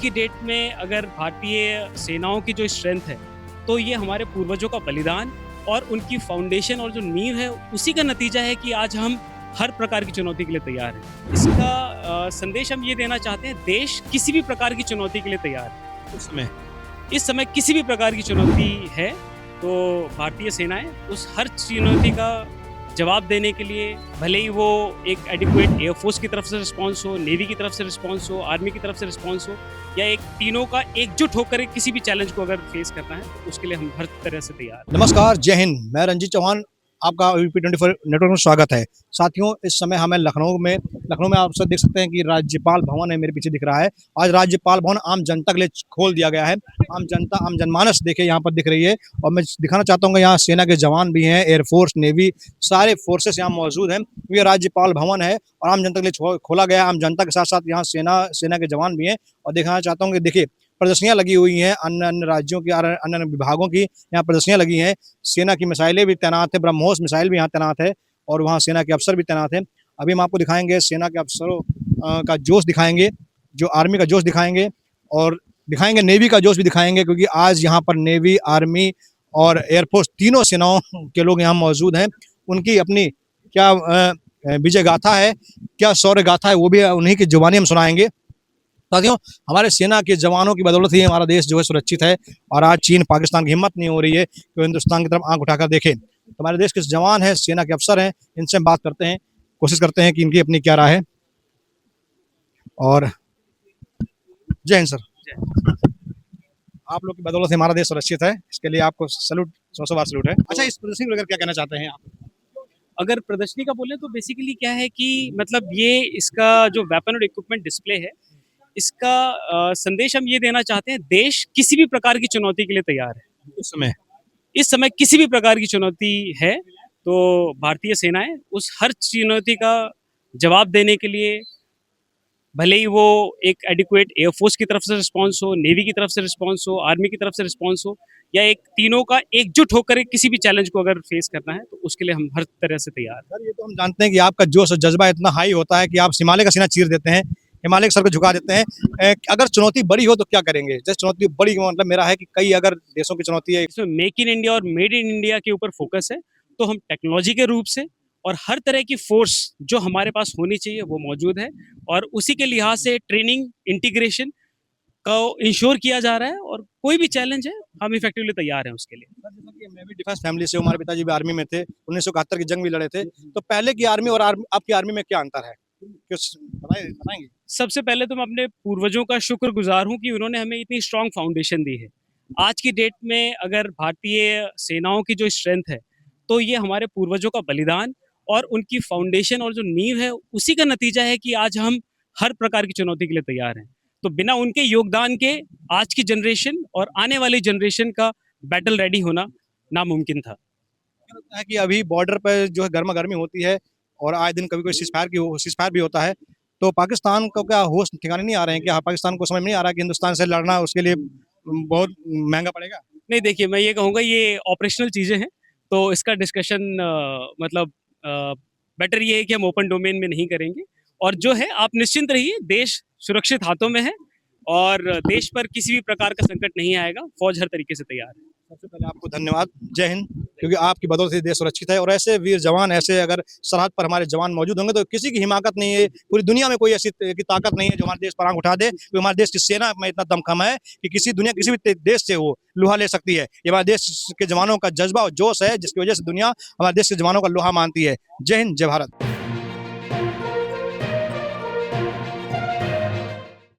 की डेट में अगर भारतीय सेनाओं की जो स्ट्रेंथ है, तो ये हमारे पूर्वजों का बलिदान और उनकी फाउंडेशन और जो नींव है, उसी का नतीजा है कि आज हम हर प्रकार की चुनौती के लिए तैयार हैं। इसका संदेश हम ये देना चाहते हैं, देश किसी भी प्रकार की चुनौती के लिए तैयार है। इस समय किसी भी प्रकार की चुनौती है, तो भारतीय सेनाएँ उस हर चुनौती का जवाब देने के लिए, भले ही वो एक एडिक्वेट एयरफोर्स की तरफ से रिस्पॉन्स हो, नेवी की तरफ से रिस्पॉन्स हो, आर्मी की तरफ से रिस्पॉन्स हो, या एक तीनों का एकजुट होकर किसी भी चैलेंज को अगर फेस करना है, तो उसके लिए हम हर तरह से तैयार हैं। नमस्कार, जय हिंद। मैं रंजीत चौहान, आपका यूपी 24 नेटवर्क में स्वागत है। साथियों, इस समय हमें लखनऊ में आप सब देख सकते हैं कि राज्यपाल भवन है, मेरे पीछे दिख रहा है। आज राज्यपाल भवन आम जनता के लिए खोल दिया गया है। आम जनता, आम जनमानस देखिए यहाँ पर दिख रही है। और मैं दिखाना चाहता हूँ कि यहाँ सेना के जवान भी हैं, एयरफोर्स, नेवी, सारे फोर्सेस यहाँ मौजूद हैं। ये राज्यपाल भवन है और आम जनता के लिए खोला गया है। आम जनता के साथ साथ यहाँ सेना के जवान भी हैं। और दिखाना चाहता हूँ कि देखिए, प्रदर्शनियां लगी हुई हैं, अन्य अन्य राज्यों की, अन्य विभागों की यहाँ प्रदर्शनियां लगी हैं। सेना की मिसाइलें भी तैनात है, ब्रह्मोस मिसाइल भी यहाँ तैनात है और वहाँ सेना के अफसर भी तैनात हैं। अभी हम आपको दिखाएंगे सेना के अफसरों का जोश दिखाएंगे, जो आर्मी का जोश दिखाएंगे, और दिखाएंगे नेवी का जोश भी दिखाएंगे, क्योंकि आज यहाँ पर नेवी, आर्मी और एयरफोर्स तीनों सेनाओं के लोग यहाँ मौजूद हैं। उनकी अपनी क्या विजय गाथा है, क्या शौर्य गाथा है, वो भी उन्हीं की जुबानी हम सुनाएंगे। साथियों, हमारे सेना के जवानों की बदौलत ही हमारा देश जो है सुरक्षित है। और आज चीन, पाकिस्तान की हिम्मत नहीं हो रही है कि वो हिंदुस्तान की तरफ आंख उठाकर देखें। तो हमारे देश के जवान हैं, सेना के अफसर हैं, इनसे हम बात करते हैं, कोशिश करते हैं कि इनकी अपनी क्या राय है। और जय हिंद सर। आप लोग की बदौलत से हमारा देश सुरक्षित है, इसके लिए आपको सैल्यूट, 100 बार सैल्यूट है। अच्छा, इस प्रदर्शनी को लेकर क्या कहना चाहते हैं आप? अगर प्रदर्शनी का बोले तो बेसिकली क्या है कि मतलब ये इसका जो वेपन और इक्विपमेंट डिस्प्ले है, इसका संदेश हम ये देना चाहते हैं, देश किसी भी प्रकार की चुनौती के लिए तैयार है। इस समय किसी भी प्रकार की चुनौती है, तो भारतीय सेनाएं उस हर चुनौती का जवाब देने के लिए, भले ही वो एक एडिक्वेट एयरफोर्स की तरफ से रिस्पॉन्स हो, नेवी की तरफ से रिस्पॉन्स हो, आर्मी की तरफ से रिस्पॉन्स हो, या एक तीनों का एकजुट होकर किसी भी चैलेंज को अगर फेस करना है, तो उसके लिए हम हर तरह से तैयार हैं। सर, ये तो हम जानते हैं कि आपका जोश और जज्बा इतना हाई होता है कि आप हिमालय का सीना चीर देते हैं, हिमालय के सर को झुका देते हैं। अगर चुनौती बड़ी हो तो क्या करेंगे? जैसे चुनौती बड़ी मतलब मेरा है कि कई अगर देशों की चुनौती है। इसमें मेक इन इंडिया और मेड इन इंडिया के ऊपर फोकस है, तो हम टेक्नोलॉजी के रूप से और हर तरह की फोर्स जो हमारे पास होनी चाहिए वो मौजूद है, और उसी के लिहाज से ट्रेनिंग, इंटीग्रेशन को इंश्योर किया जा रहा है, और कोई भी चैलेंज है हम इफेक्टिवली तैयार हैं उसके लिए। जैसा कि मैं भी डिफेंस फैमिली से हूं, हमारे पिताजी भी आर्मी में थे, 1971 की जंग भी लड़े थे। तो पहले की आर्मी और आपकी आर्मी में क्या अंतर है? कुछ बताएंगे? सबसे पहले तो मैं अपने पूर्वजों का शुक्रगुजार हूं कि उन्होंने हमें इतनी स्ट्रांग फाउंडेशन दी है। आज की डेट में अगर भारतीय सेनाओं की जो स्ट्रेंथ है, तो ये हमारे पूर्वजों का बलिदान और उनकी फाउंडेशन और जो नींव है, उसी का नतीजा है कि आज हम हर प्रकार की चुनौती के लिए तैयार हैं। तो बिना उनके योगदान के आज की जनरेशन और आने वाली जनरेशन का बैटल रेडी होना नामुमकिन था। मुझे लगता है कि अभी बॉर्डर पर जो है गर्मा गर्मी होती है और आए दिन कभी कोई सीजफायर भी होता है। तो पाकिस्तान को क्या होश ठिकाने नहीं आ रहे हैं? क्या पाकिस्तान को समझ में नहीं आ रहा कि हिंदुस्तान से लड़ना उसके लिए बहुत महंगा पड़ेगा? नहीं, देखिए, मैं ये कहूँगा ये ऑपरेशनल चीज़ें हैं, तो इसका डिस्कशन मतलब बेटर ये है कि हम ओपन डोमेन में नहीं करेंगे। और जो है, आप निश्चिंत रहिए, देश सुरक्षित हाथों में है और देश पर किसी भी प्रकार का संकट नहीं आएगा। फौज हर तरीके से तैयार है। सबसे पहले आपको धन्यवाद, जय हिंद। क्योंकि आपकी बदौलत से देश सुरक्षित है और ऐसे वीर जवान, ऐसे अगर सरहद पर हमारे जवान मौजूद होंगे तो किसी की हिमाकत नहीं है, पूरी दुनिया में कोई ऐसी की ताकत नहीं है जो हमारे देश पर आंख उठा दे। क्योंकि हमारे देश की सेना में इतना दमखम है कि किसी भी देश से वो लोहा ले सकती है। ये हमारे देश के जवानों का जज्बा और जोश है, जिसकी वजह से दुनिया हमारे देश के जवानों का लोहा मानती है। जय हिंद, जय भारत।